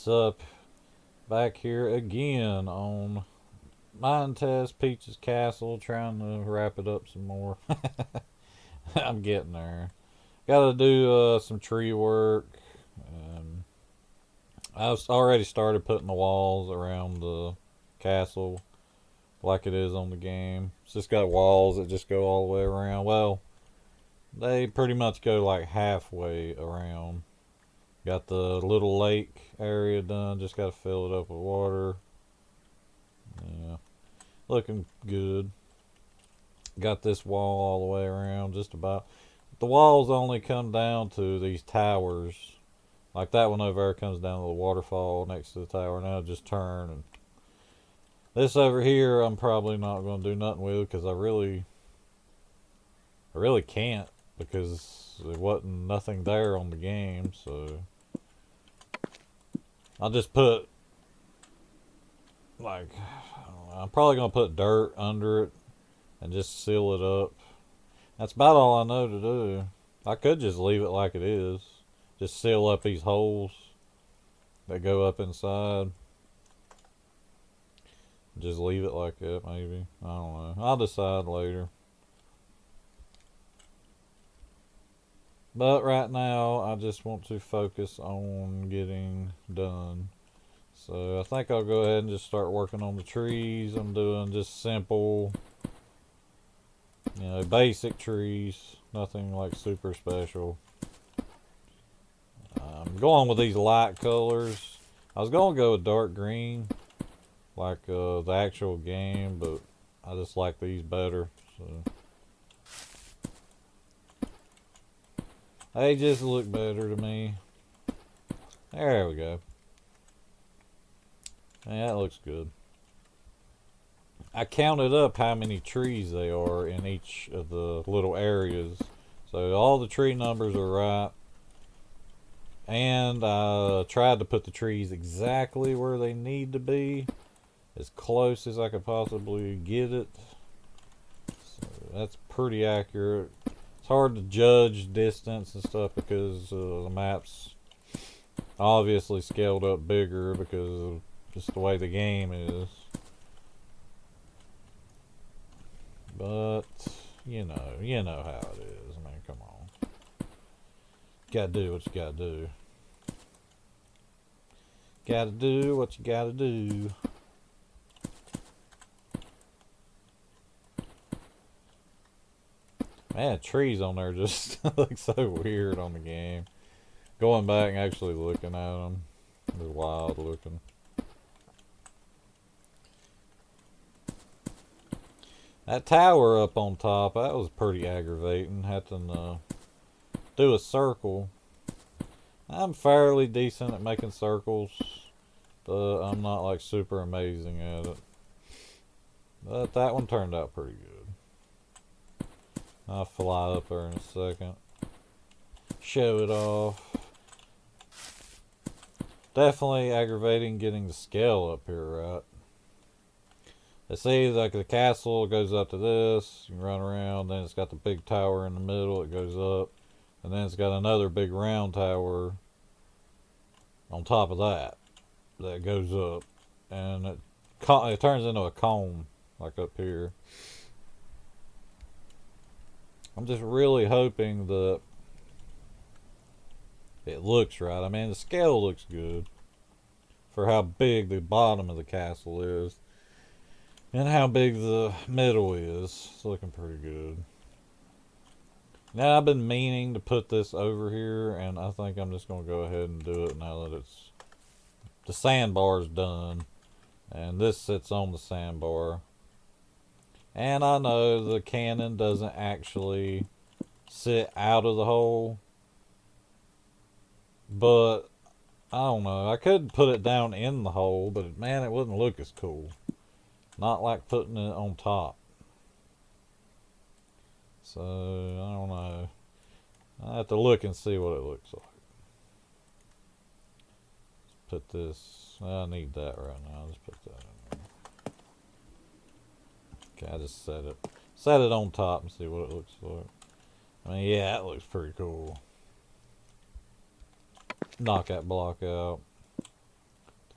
What's up? Back here again on Minetest Peach's Castle, trying to wrap it up some more. I'm getting there. Got to do some tree work. Um, I've already started putting the walls around the castle like it is on the game. It's just got walls that just go all the way around. Well, they pretty much go like halfway around. Got the little lake area done. Just got to fill it up with water. Yeah, looking good. Got this wall all the way around, just about. The walls only come down to these towers. Like that one over there comes down to the waterfall next to the tower. Now just turn. And this over here, I'm probably not going to do nothing with because I really can't because there wasn't nothing there on the game. So I'll just put like I'm probably gonna put dirt under it and just seal it up. That's about all I know to do. I could just leave it like it is. Just seal up these holes that go up inside. Just leave it like that, maybe. I don't know. I'll decide later. But right now, I just want to focus on getting done. So I think I'll go ahead and just start working on the trees. I'm doing just simple, basic trees. Nothing like super special. I'm going with these light colors. I was going to go with dark green, like the actual game, but I just like these better. So they just look better to me. There we go. Yeah, that looks good. I counted up how many trees they are in each of the little areas. So all the tree numbers are right. And I tried to put the trees exactly where they need to be, as close as I could possibly get it. So that's pretty accurate. It's hard to judge distance and stuff because the map's obviously scaled up bigger because of just the way the game is. But you know how it is. I mean, come on. Gotta do what you gotta do. Gotta do what you gotta do. Man, trees on there just look so weird on the game. Going back and actually looking at them, they're wild looking. That tower up on top, that was pretty aggravating. Had to do a circle. I'm fairly decent at making circles, but I'm not like super amazing at it. But that one turned out pretty good. I'll fly up there in a second. Show it off. Definitely aggravating getting the scale up here, right? Let's see, like the castle goes up to this. You can run around, then it's got the big tower in the middle. It goes up. And then it's got another big round tower on top of that goes up, and it turns into a cone like up here. I'm just really hoping that it looks right. I mean, the scale looks good for how big the bottom of the castle is and how big the middle is. It's looking pretty good. Now, I've been meaning to put this over here, and I think I'm just going to go ahead and do it now that the sandbar's done. And this sits on the sandbar. And I know the cannon doesn't actually sit out of the hole. But, I don't know. I could put it down in the hole, but man, it wouldn't look as cool. Not like putting it on top. So, I don't know. I have to look and see what it looks like. Let's put this. I need that right now. Let's put that in there. Okay, I just set it on top and see what it looks like. I mean, yeah, that looks pretty cool. Knock that block out.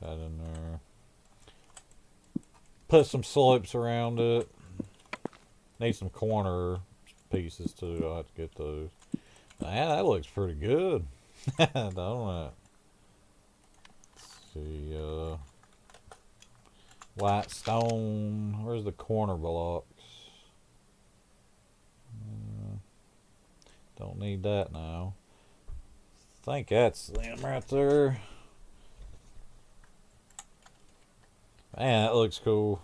That in there. Put some slopes around it. Need some corner pieces too. I'll have to get those. Man, that looks pretty good. Don't it? Let's see. White stone. Where's the corner blocks? Don't need that now. I think that's them right there. Man, that looks cool.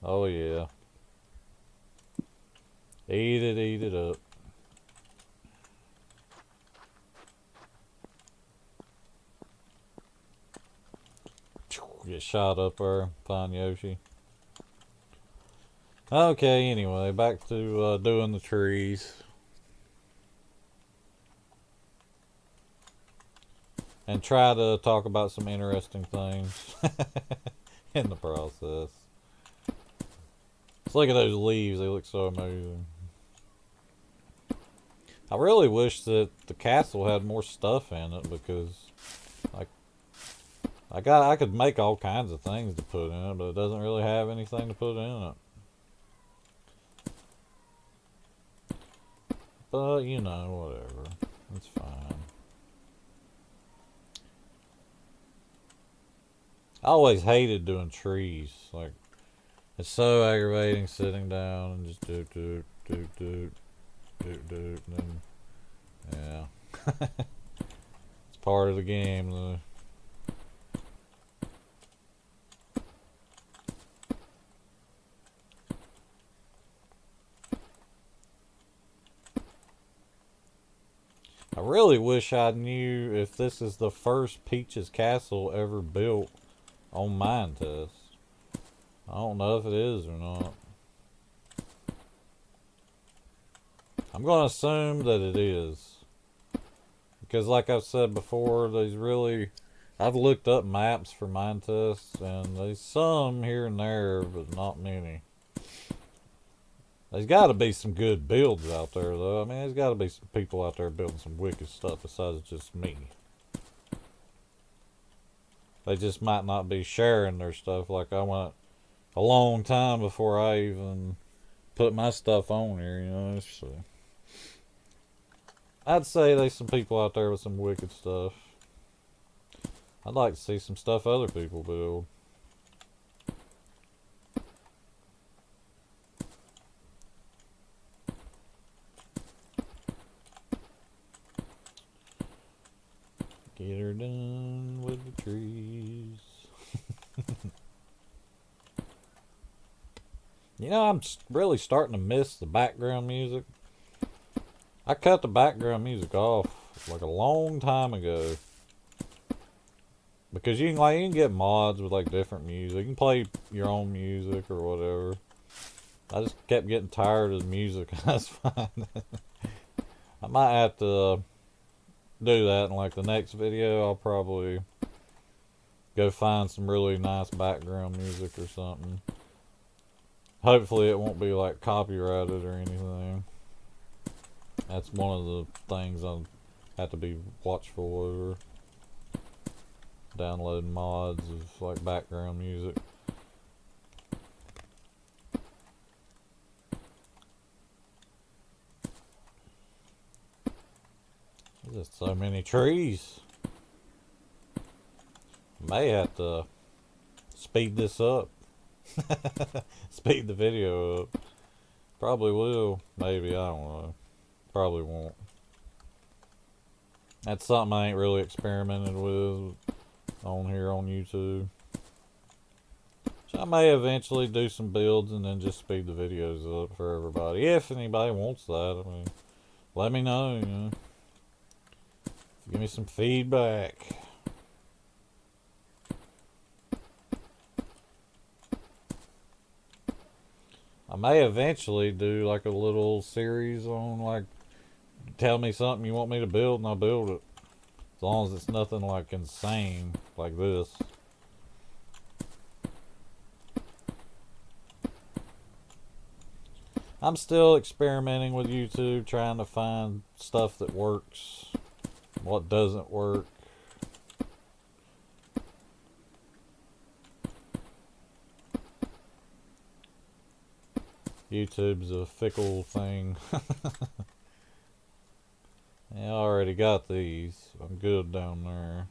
Oh yeah. Eat it up. Get shot up there. Find Yoshi. Okay, anyway, back to doing the trees. And try to talk about some interesting things in the process. Let's look at those leaves. They look so amazing. I really wish that the castle had more stuff in it because I could make all kinds of things to put in it, but it doesn't really have anything to put in it. But, you know, whatever. It's fine. I always hated doing trees. Like, it's so aggravating sitting down and just do, and then, yeah. It's part of the game, though. I really wish I knew if this is the first Peach's Castle ever built on Minetest. I don't know if it is or not. I'm going to assume that it is. Because like I've said before, I've looked up maps for Minetest, and there's some here and there, but not many. There's got to be some good builds out there, though. I mean, there's got to be some people out there building some wicked stuff besides just me. They just might not be sharing their stuff. Like, I went a long time before I even put my stuff on here, you know. So I'd say there's some people out there with some wicked stuff. I'd like to see some stuff other people build. Get her done with the trees. You know, I'm really starting to miss the background music. I cut the background music off like a long time ago. Because you can get mods with like different music. You can play your own music or whatever. I just kept getting tired of the music. That's fine. I might have to do that in like the next video. I'll probably go find some really nice background music or something. Hopefully it won't be like copyrighted or anything. That's one of the things I have to be watchful over. Downloading mods of like background music. There's just so many trees. May have to speed this up. Speed the video up. Probably will. Maybe. I don't know. Probably won't. That's something I ain't really experimented with on here on YouTube. So I may eventually do some builds and then just speed the videos up for everybody. If anybody wants that. I mean, let me know, you know. Give me some feedback. I may eventually do like a little series on like tell me something you want me to build and I'll build it. As long as it's nothing like insane like this. I'm still experimenting with YouTube, trying to find stuff that works, what doesn't work. YouTube's a fickle thing. Yeah, I already got these. I'm good down there.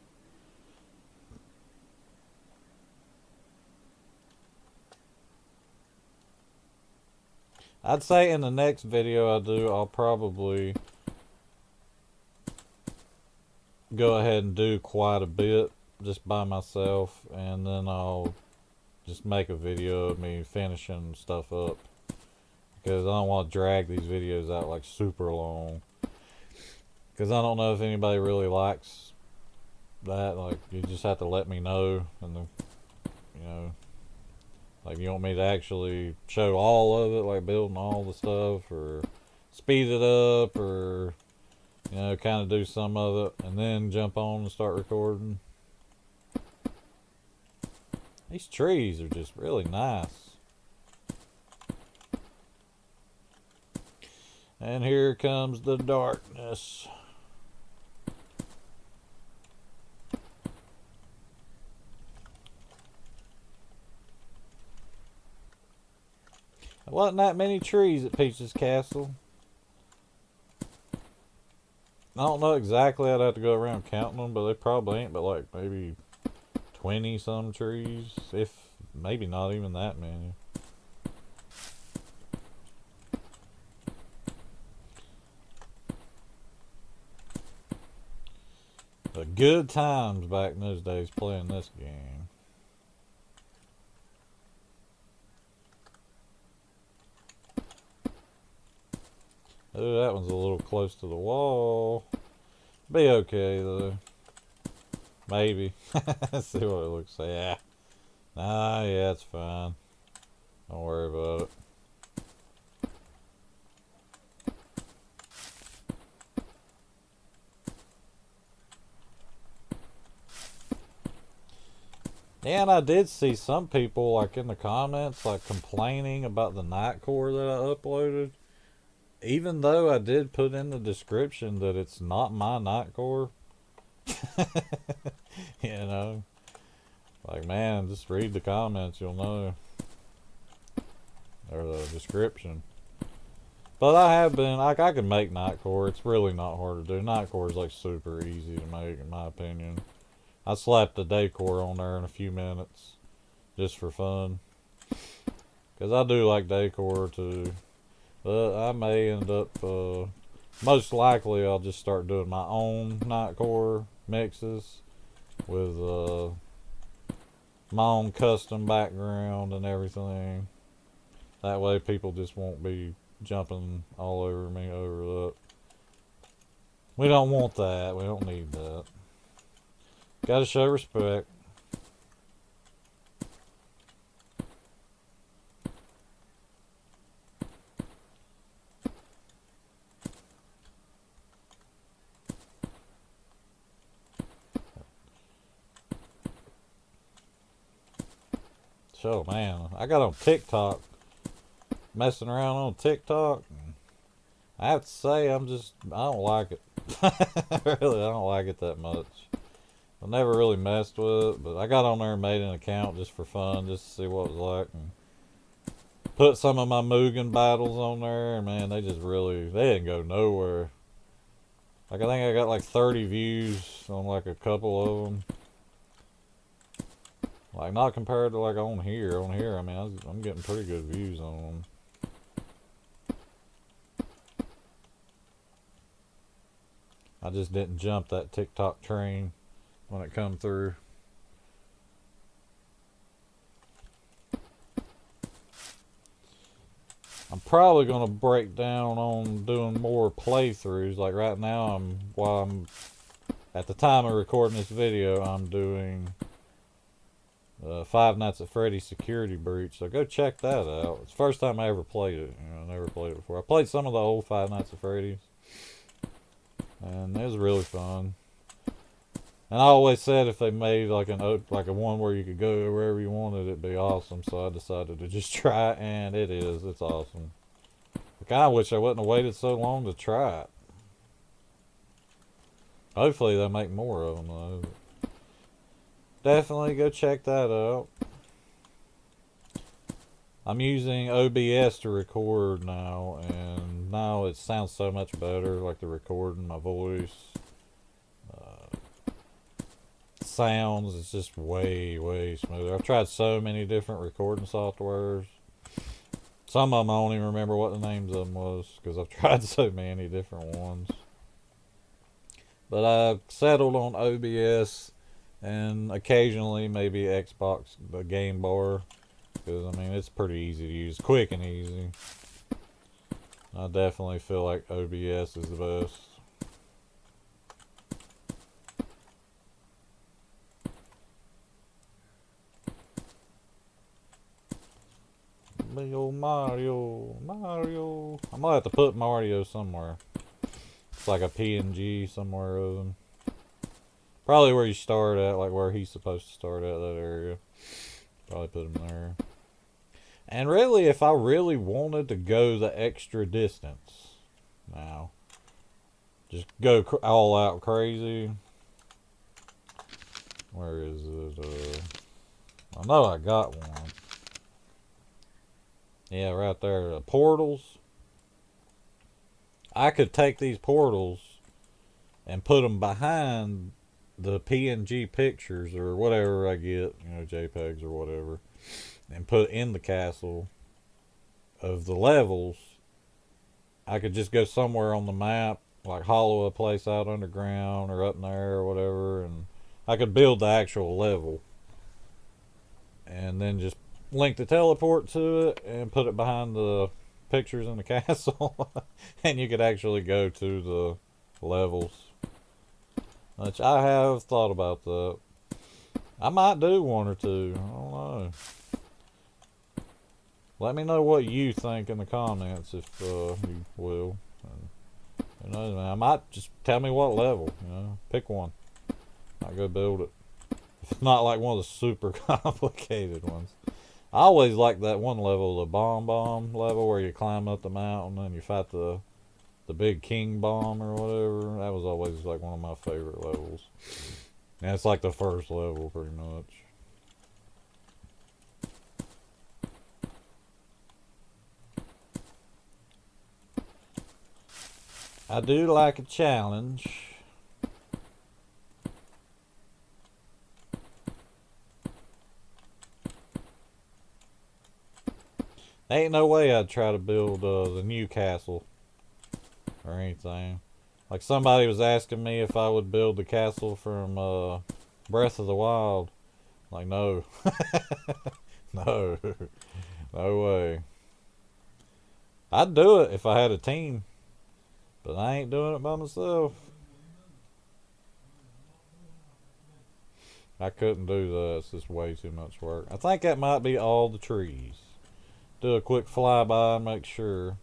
I'd say in the next video I do, I'll probably go ahead and do quite a bit just by myself, and then I'll just make a video of me finishing stuff up, because I don't want to drag these videos out like super long, because I don't know if anybody really likes that. Like, you just have to let me know, and you know, like, you want me to actually show all of it, like building all the stuff, or speed it up, or kind of do some of it and then jump on and start recording. These trees are just really nice. And here comes the darkness. There wasn't that many trees at Peach's Castle. I don't know exactly. I'd have to go around counting them, but they probably ain't but like maybe 20 some trees, if maybe not even that many. But good times back in those days playing this game. Oh, that one's a little close to the wall. Be okay though. Maybe. See what it looks like. Yeah. Nah, yeah, it's fine. Don't worry about it. And I did see some people like in the comments like complaining about the night core that I uploaded. Even though I did put in the description that it's not my night core. you know. Like, man, just read the comments, you'll know. Or the description. But I have been, like, I can make night core. It's really not hard to do. Night core is like super easy to make, in my opinion. I slapped the day core on there in a few minutes. Just for fun. Because I do like day core too. But I may end up, most likely I'll just start doing my own night core mixes. With my own custom background and everything. That way people just won't be jumping all over me over that. We don't want that. We don't need that. Gotta show respect. So, man, I got on TikTok, messing around on TikTok. And I have to say, I don't like it. Really, I don't like it that much. I never really messed with it, but I got on there and made an account just for fun, just to see what it was like. And put some of my Mugen battles on there, and man, they didn't go nowhere. Like, I think I got like 30 views on like a couple of them. Like, not compared to like on here. On here, I mean, I'm getting pretty good views on them. I just didn't jump that TikTok train when it come through. I'm probably gonna break down on doing more playthroughs. Like right now, while I'm at the time of recording this video, I'm doing Five Nights at Freddy's Security Breach. So go check that out. It's the first time I ever played it. I never played it before. I played some of the old Five Nights at Freddy's, and it was really fun. And I always said if they made like a one where you could go wherever you wanted, it'd be awesome. So I decided to just try it, and it is. It's awesome. I kind of wish I wouldn't have waited so long to try it. Hopefully they'll make more of them though. Definitely go check that out. I'm using OBS to record now, and now it sounds so much better, like the recording my voice. Sounds, it's just way smoother. I've tried so many different recording softwares. Some of them I don't even remember what the names of them was, because I've tried so many different ones. But I've settled on OBS, and occasionally maybe Xbox, the game bar, because I mean it's pretty easy to use, quick and easy. I definitely feel like OBS is the best. Big old Mario. I'm gonna have to put Mario somewhere. It's like a PNG somewhere of him. Probably where you start at, like where he's supposed to start at, that area. Probably put him there. And really, if I really wanted to go the extra distance, now, just go all out crazy. Where is it? I know I got one. Yeah, right there. The portals. I could take these portals and put them behind the PNG pictures or whatever I get, JPEGs or whatever, and put in the castle of the levels. I could just go somewhere on the map, like hollow a place out underground or up in there or whatever, and I could build the actual level and then just link the teleport to it and put it behind the pictures in the castle and you could actually go to the levels, which I have thought about that. I might do one or two. I don't know. Let me know what you think in the comments if you will. And, who knows, man? I might just tell me what level. Pick one. I'll go build it. If it's not like one of the super complicated ones. I always like that one level, the bomb level, where you climb up the mountain and you fight the big king bomb or whatever. That was always like one of my favorite levels. And it's like the first level pretty much. I do like a challenge. Ain't no way I'd try to build the new castle or anything. Like somebody was asking me if I would build the castle from Breath of the Wild. Like, no. No. No way. I'd do it if I had a team. But I ain't doing it by myself. I couldn't do that. It's just way too much work. I think that might be all the trees. Do a quick flyby and make sure.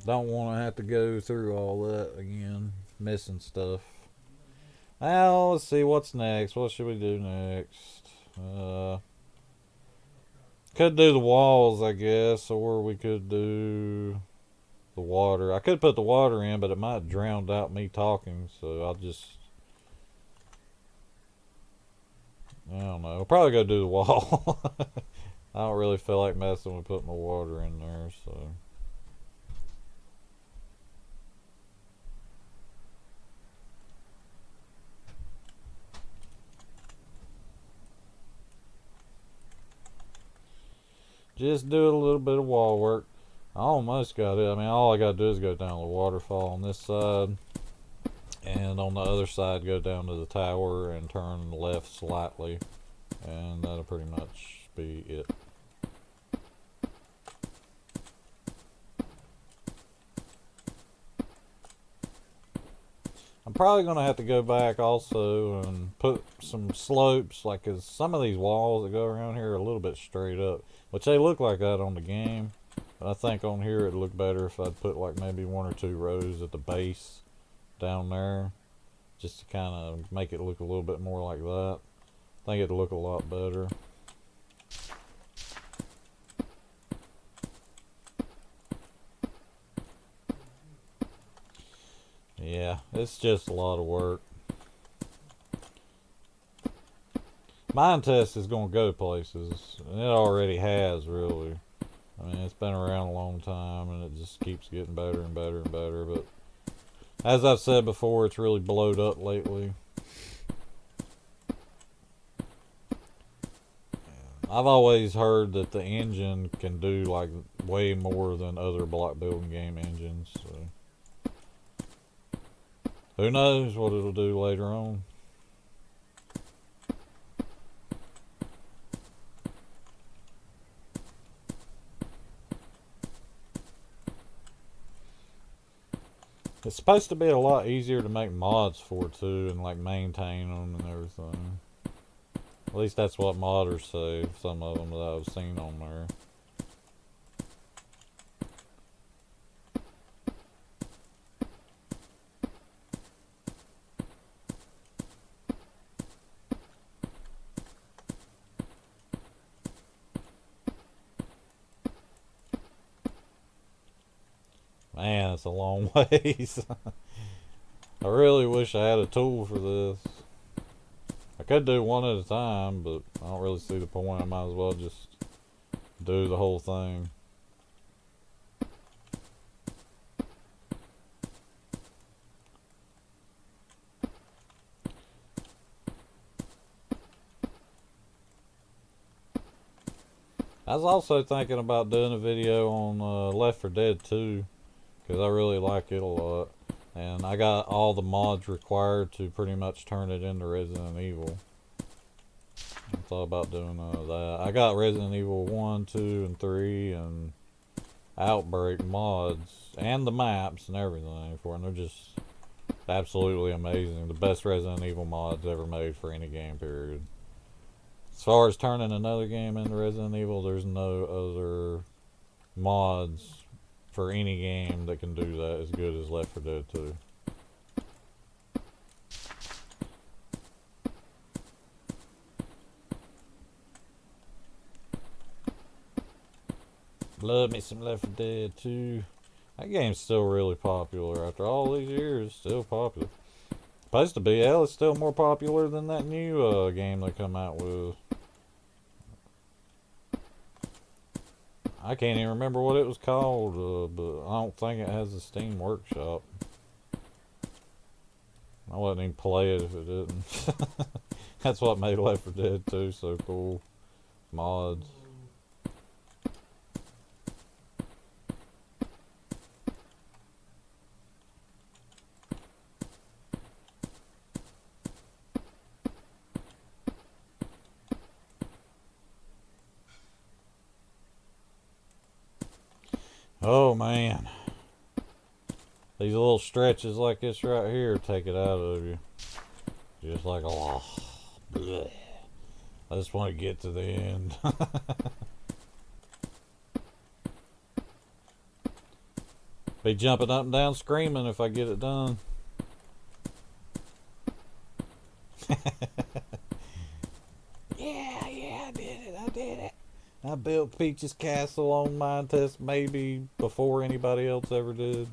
Don't want to have to go through all that again. Missing stuff. Now, let's see what's next. What should we do next? Could do the walls, I guess, or we could do the water. I could put the water in, but it might drown out me talking, so I'll just... I don't know. I'll probably go do the wall. I don't really feel like messing with putting the water in there, so... Just do a little bit of wall work. I almost got it. I mean, all I got to do is go down the waterfall on this side. And on the other side, go down to the tower and turn left slightly. And that'll pretty much be it. I'm probably going to have to go back also and put some slopes, like, cause some of these walls that go around here are a little bit straight up, which they look like that on the game. But I think on here it'd look better if I'd put like maybe one or two rows at the base down there, just to kind of make it look a little bit more like that. I think it'd look a lot better. Yeah, it's just a lot of work. Minetest is going to go places, and it already has, really. I mean, it's been around a long time, and it just keeps getting better and better and better. But as I've said before, it's really blowed up lately. I've always heard that the engine can do like way more than other block building game engines. So who knows what it'll do later on. It's supposed to be a lot easier to make mods for too, and like maintain them and everything. At least that's what modders say. Some of them that I've seen on there. Man, it's a long ways. I really wish I had a tool for this. I could do one at a time, but I don't really see the point. I might as well just do the whole thing. I was also thinking about doing a video on Left 4 Dead 2, because I really like it a lot. And I got all the mods required to pretty much turn it into Resident Evil. I thought about doing that. I got Resident Evil 1, 2, and 3, and Outbreak mods, and the maps and everything for it. And they're just absolutely amazing. The best Resident Evil mods ever made for any game, period. As far as turning another game into Resident Evil, there's no other mods for any game that can do that as good as Left 4 Dead 2. Love me some Left 4 Dead 2. That game's still really popular after all these years. Still popular. Supposed to be. Hell, it's still more popular than that new game they come out with. I can't even remember what it was called, but I don't think it has a Steam Workshop. I wouldn't even play it if it didn't. That's what made Left 4 Dead 2 so cool. Mods. Oh man. These little stretches like this right here take it out of you. Just like, oh, bleh. I just want to get to the end. Be jumping up and down screaming if I get it done. Yeah, I did it. I built Peach's Castle on Minetest maybe before anybody else ever did.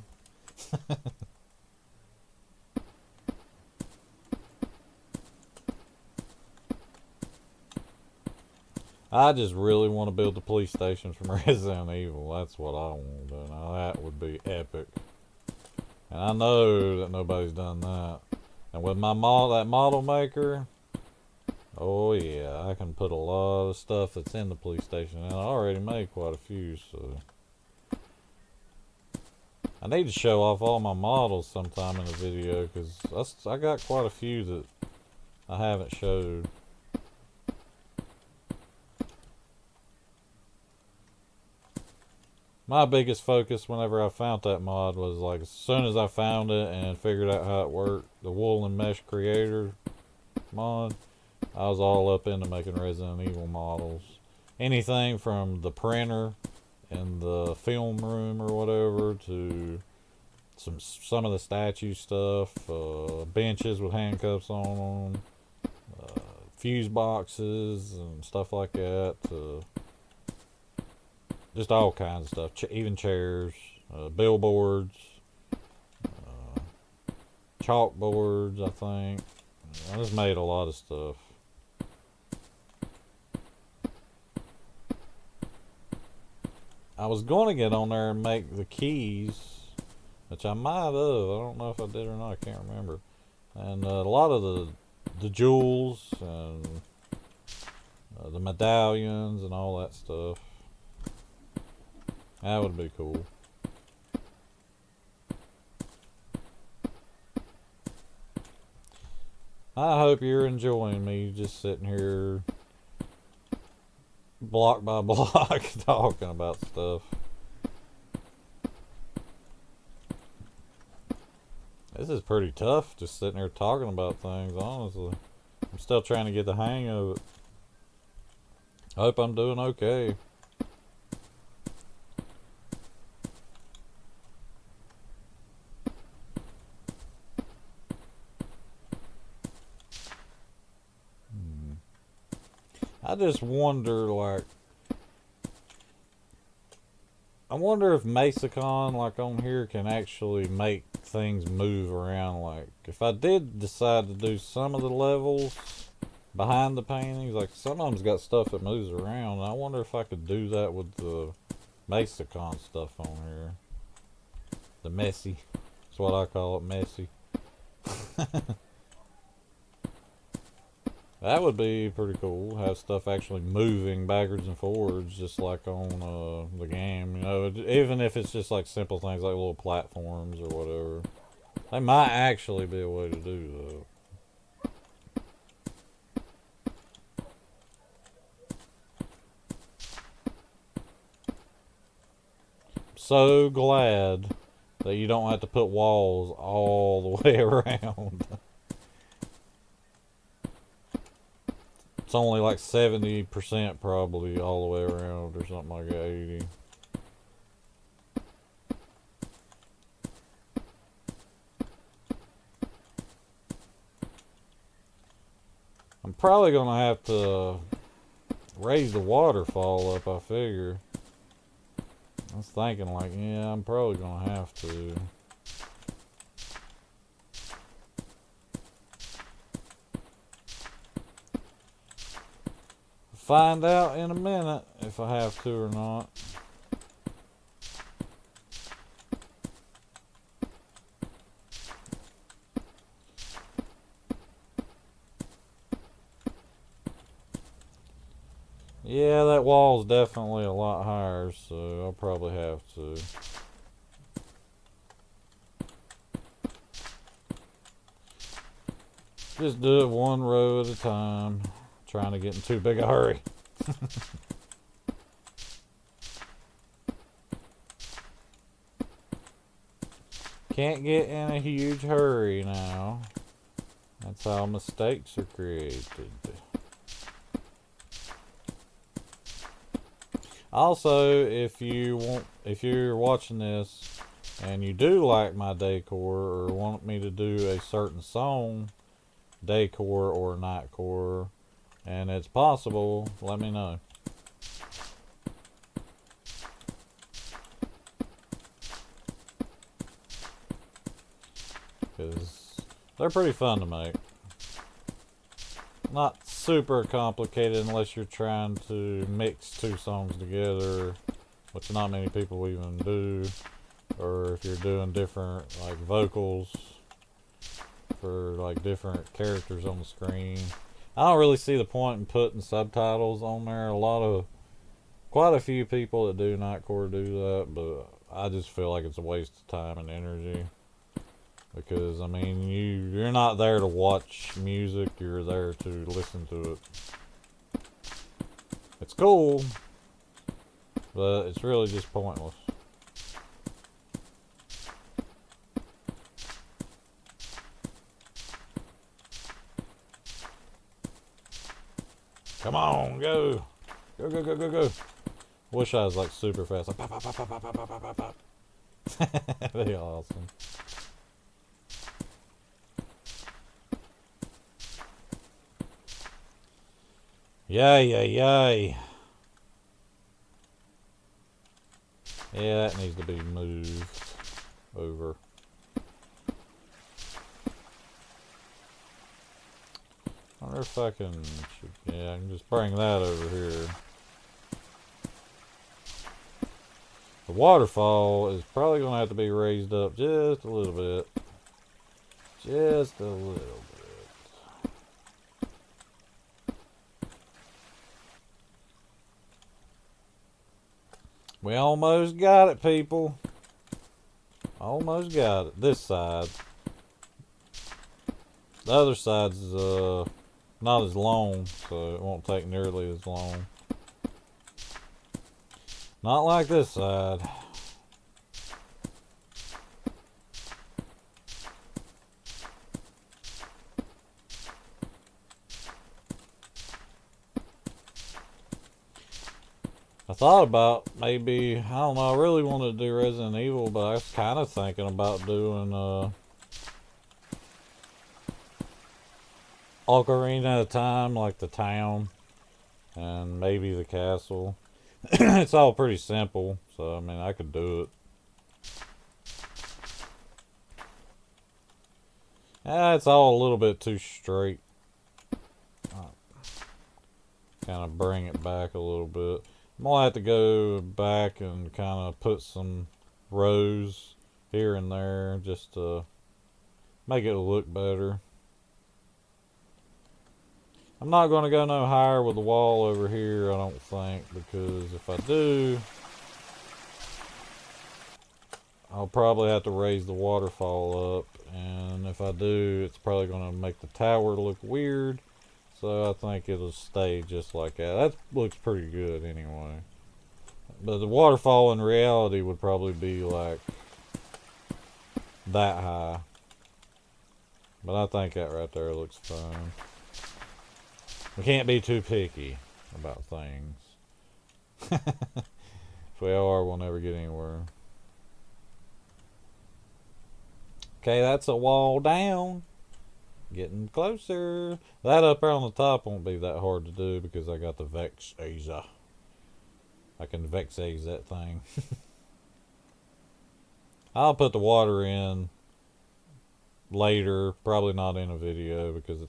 I just really want to build the police station from Resident Evil. That's what I want to do. Now that would be epic. And I know that nobody's done that. And with my that model maker, oh yeah, I can put a lot of stuff that's in the police station. And I already made quite a few, so I need to show off all my models sometime in a video, because I got quite a few that I haven't showed. My biggest focus whenever I found that mod was like as soon as I found it and figured out how it worked, the Wool and Mesh Creator mod, I was all up into making Resident Evil models. Anything from the printer in the film room or whatever to some of the statue stuff, benches with handcuffs on them, fuse boxes and stuff like that. Just all kinds of stuff, even chairs, billboards, chalkboards, I think. I just made a lot of stuff. I was going to get on there and make the keys, which I might have. I don't know if I did or not. I can't remember. And a lot of the jewels and the medallions and all that stuff. That would be cool. I hope you're enjoying me just sitting here block by block talking about stuff. This is pretty tough just sitting here talking about things, honestly. I'm still trying to get the hang of it. I hope I'm doing okay. I just wonder, like, I wonder if Mesacon, like on here, can actually make things move around. Like, if I did decide to do some of the levels behind the paintings, like some of them's got stuff that moves around. I wonder if I could do that with the Mesacon stuff on here. The messy. That's what I call it, messy. That would be pretty cool. Have stuff actually moving backwards and forwards, just like on the game. You know, even if it's just like simple things like little platforms or whatever. They might actually be a way to do that. So glad that you don't have to put walls all the way around. It's only like 70% probably all the way around, or something like that, 80. I'm probably gonna have to raise the waterfall up, I figure. I was thinking like, yeah, I'm probably gonna have to. Find out in a minute if I have to or not. Yeah, that wall's definitely a lot higher, so I'll probably have to. Just do it one row at a time. Trying to get in too big a hurry. Can't get in a huge hurry now. That's how mistakes are created. Also, if you're watching this and you do like my decor or want me to do a certain song, decor or nightcore, and it's possible, let me know. Because they're pretty fun to make. Not super complicated unless you're trying to mix two songs together, which not many people even do. Or if you're doing different like vocals for like different characters on the screen. I don't really see the point in putting subtitles on there. Quite a few people that do Nightcore do that, but I just feel like it's a waste of time and energy. Because I mean, you're not there to watch music, you're there to listen to it. It's cool, but it's really just pointless. Come on, go. Go, go, go, go, go. Wish I was like super fast. Like, pop, pop, pop, pop, pop, pop, pop, pop. That'd be awesome. Yay, yay, yay. Yeah, that needs to be moved over. I wonder if I can, yeah, I can just bring that over here. The waterfall is probably going to have to be raised up just a little bit. Just a little bit. We almost got it, people. Almost got it. This side. The other side's not as long, so it won't take nearly as long. Not like this side. I thought about maybe, I don't know, I really wanted to do Resident Evil, but I was kind of thinking about doing Ocarina of Time, like the town, and maybe the castle. It's all pretty simple, so I mean, I could do it. It's all a little bit too straight. Kind of bring it back a little bit. I'm gonna have to go back and kind of put some rows here and there just to make it look better. I'm not going to go no higher with the wall over here, I don't think, because if I do, I'll probably have to raise the waterfall up, and if I do, it's probably going to make the tower look weird, so I think it'll stay just like that. That looks pretty good anyway. But the waterfall in reality would probably be like that high. But I think that right there looks fine. We can't be too picky about things. If we are, we'll never get anywhere. Okay, that's a wall down. Getting closer. That up there on the top won't be that hard to do because I got the Vexaza. I can Vexaze that thing. I'll put the water in later. Probably not in a video because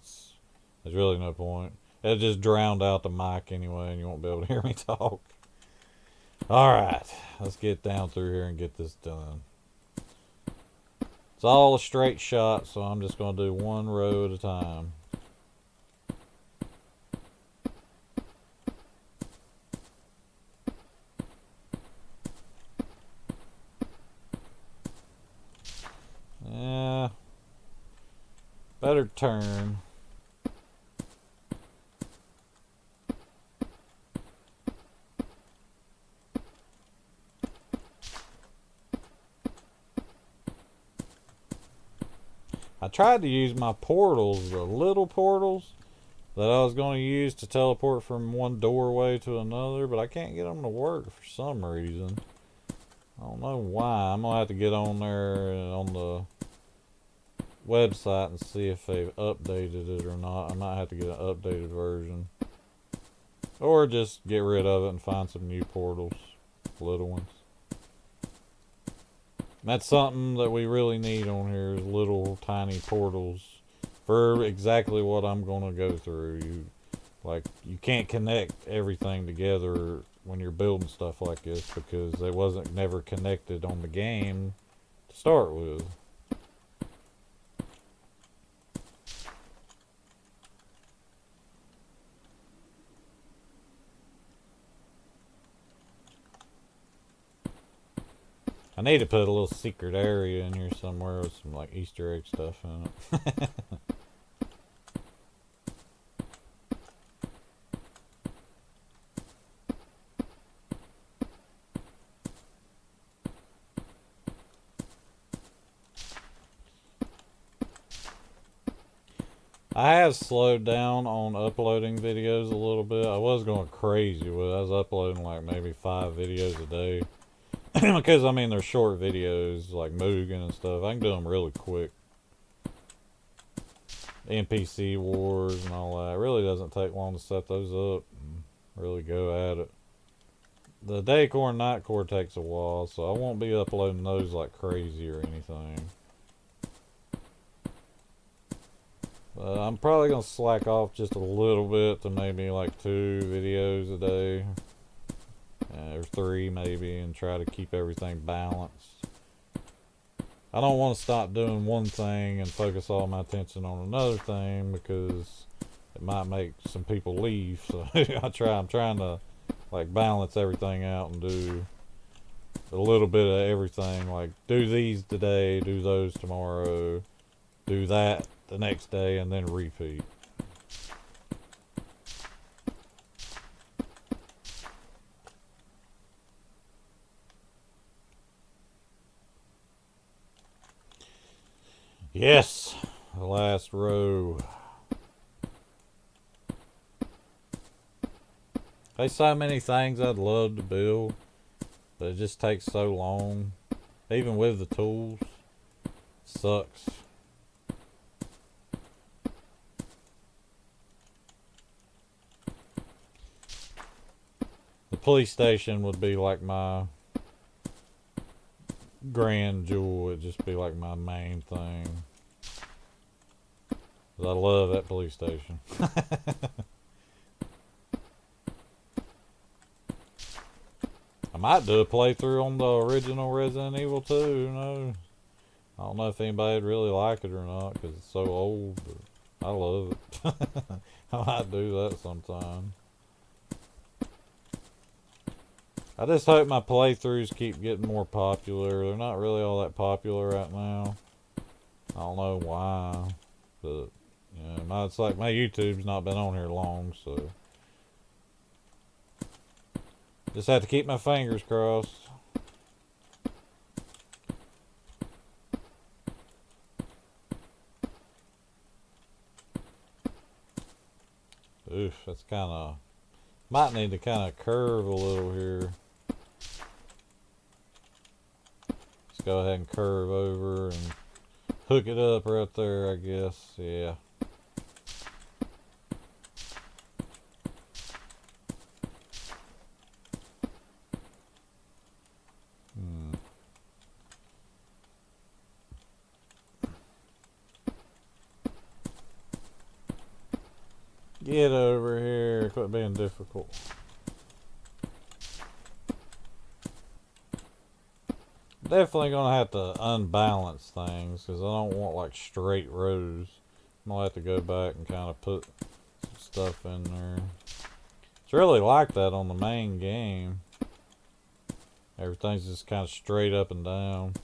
there's really no point. It just drowned out the mic anyway, and you won't be able to hear me talk. Alright, let's get down through here and get this done. It's all a straight shot, so I'm just going to do one row at a time. Yeah, better turn. I tried to use my portals, the little portals that I was going to use to teleport from one doorway to another, but I can't get them to work for some reason. I don't know why. I'm going to have to get on there and on the website and see if they've updated it or not. I might have to get an updated version. Or just get rid of it and find some new portals. Little ones. That's something that we really need on here is little tiny portals for exactly what I'm going to go through. You can't connect everything together when you're building stuff like this because it wasn't never connected on the game to start with. I need to put a little secret area in here somewhere with some like Easter egg stuff in it. I have slowed down on uploading videos a little bit. I was going crazy with it. I was uploading like maybe 5 videos a day. Because, I mean, they're short videos, like Mugen and stuff. I can do them really quick. NPC wars and all that. It really doesn't take long to set those up and really go at it. The day core and night core takes a while, so I won't be uploading those like crazy or anything. I'm probably going to slack off just a little bit to maybe like 2 videos a day. or 3 maybe, and try to keep everything balanced. I don't want to stop doing one thing and focus all my attention on another thing, because it might make some people leave. So I'm trying to like balance everything out and do a little bit of everything. Like do these today, do those tomorrow, do that the next day, and then repeat. Yes, the last row. There's so many things I'd love to build, but it just takes so long. Even with the tools, sucks. The police station would be like my grand jewel. It'd just be like my main thing. I love that police station. I might do a playthrough on the original Resident Evil 2. Who knows? I don't know if anybody'd really like it or not, because it's so old, but I love it. I might do that sometime. I just hope my playthroughs keep getting more popular. They're not really all that popular right now. I don't know why, but yeah, it's like my YouTube's not been on here long, so just have to keep my fingers crossed. Oof, that's kind of, might need to kind of curve a little here. Let's go ahead and curve over and hook it up right there, I guess. Yeah. Get over here. Quit being difficult. Definitely gonna have to unbalance things, because I don't want like straight rows. I'm gonna have to go back and kind of put some stuff in there. It's really like that on the main game. Everything's just kind of straight up and down.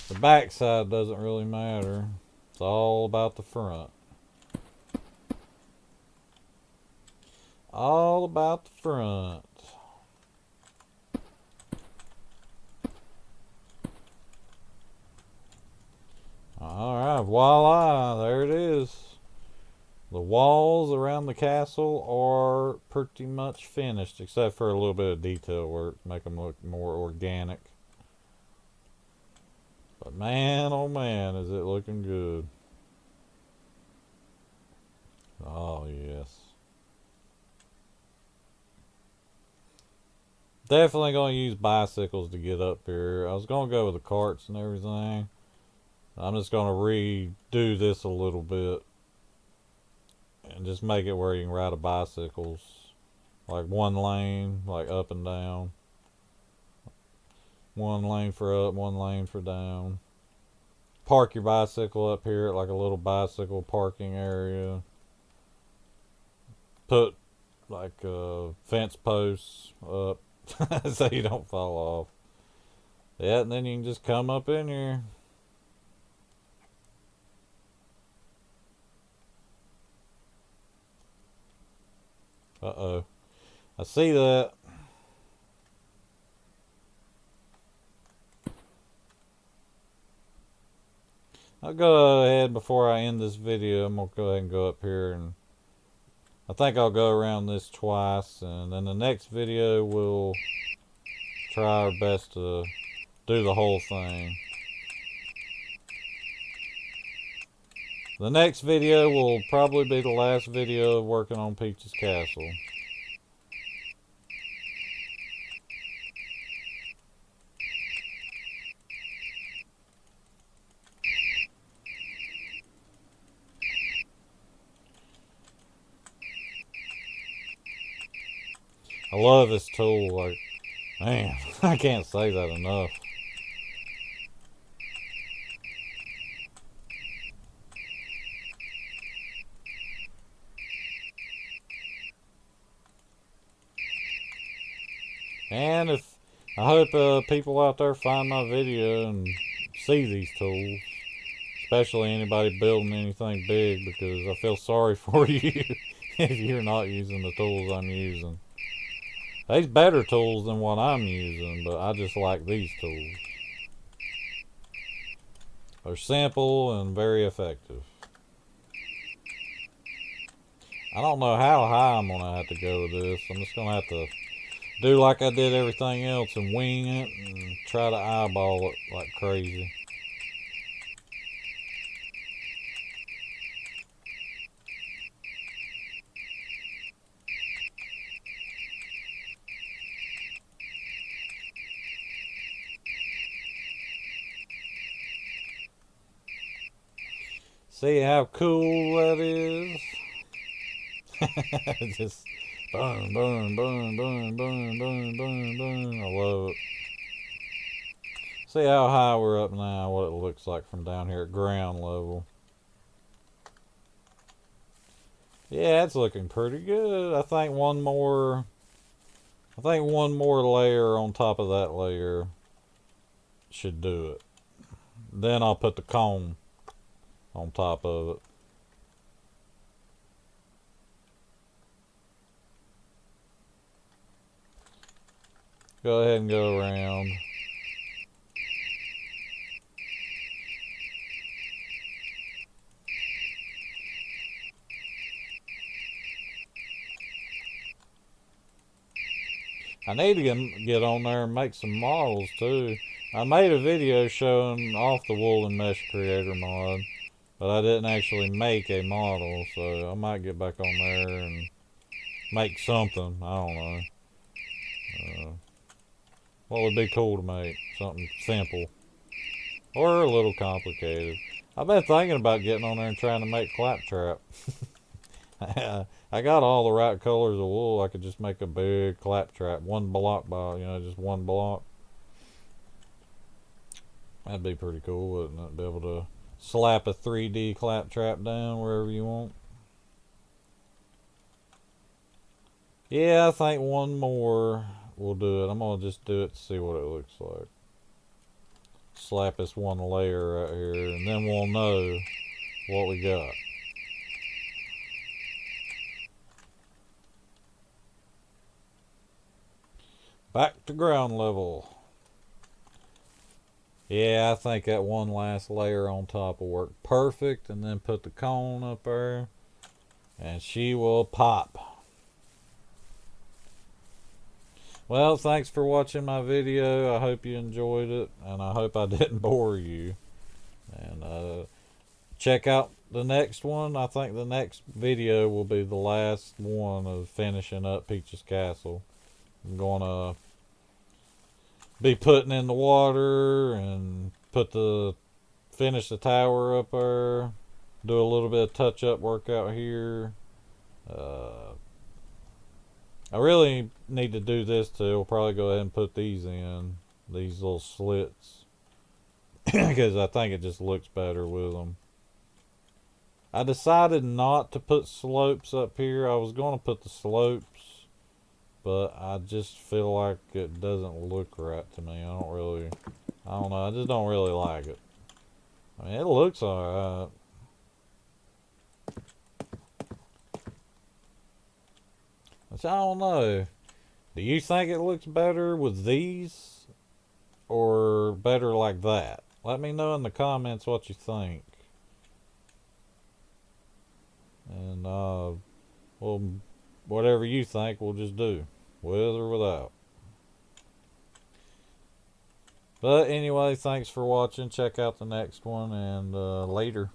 The backside doesn't really matter. It's all about the front. All about the front. Alright, voila, there it is. The walls around the castle are pretty much finished, except for a little bit of detail work, make them look more organic. But man, oh man, is it looking good. Oh yes. Definitely going to use bicycles to get up here. I was going to go with the carts and everything. I'm just going to redo this a little bit and just make it where you can ride a bicycles. Like one lane, like up and down. One lane for up, one lane for down. Park your bicycle up here at like a little bicycle parking area. Put like fence posts up so you don't fall off. Yeah, and then you can just come up in here. Uh-oh. I see that. I'll go ahead before I end this video. I'm going to go ahead and go up here, and I think I'll go around this twice, and then the next video we'll try our best to do the whole thing. The next video will probably be the last video of working on Peach's Castle. I love this tool. Like, man, I can't say that enough. And if I hope people out there find my video and see these tools, especially anybody building anything big, because I feel sorry for you if you're not using the tools I'm using. There's better tools than what I'm using, but I just like these tools. They're simple and very effective. I don't know how high I'm gonna have to go with this. I'm just gonna have to do like I did everything else and wing it and try to eyeball it like crazy. See how cool that is? Just boom, boom, boom, boom, boom, boom, boom, boom. I love it. See how high we're up now, what it looks like from down here at ground level. Yeah, it's looking pretty good. I think one more layer on top of that layer should do it. Then I'll put the cone on top of it. Go ahead and go around. I need to get on there and make some models too. I made a video showing off the Woolen Mesh Creator mod, but I didn't actually make a model, so I might get back on there and make something. I don't know. What would be cool to make? Something simple. Or a little complicated. I've been thinking about getting on there and trying to make claptrap. I got all the right colors of wool. I could just make a big claptrap. One block by, just one block. That'd be pretty cool, wouldn't it? Be able to slap a 3D claptrap down wherever you want. Yeah, I think one more will do it. I'm going to just do it to see what it looks like. Slap this one layer right here, and then we'll know what we got. Back to ground level. Yeah, I think that one last layer on top will work perfect, and then put the cone up there, and she will pop. Well, thanks for watching my video. I hope you enjoyed it, and I hope I didn't bore you. And check out the next one. I think the next video will be the last one of finishing up Peach's Castle. I'm gonna be putting in the water and finish the tower up there. Do a little bit of touch up work out here. I really need to do this too. We'll probably go ahead and put these in, these little slits, because I think it just looks better with them. I decided not to put slopes up here. I was going to put the slopes, but I just feel like it doesn't look right to me. I don't know. I just don't really like it. I mean, it looks alright. I don't know. Do you think it looks better with these or better like that? Let me know in the comments what you think. And well, whatever you think, we'll just do, with or without. But anyway, thanks for watching. Check out the next one, and later.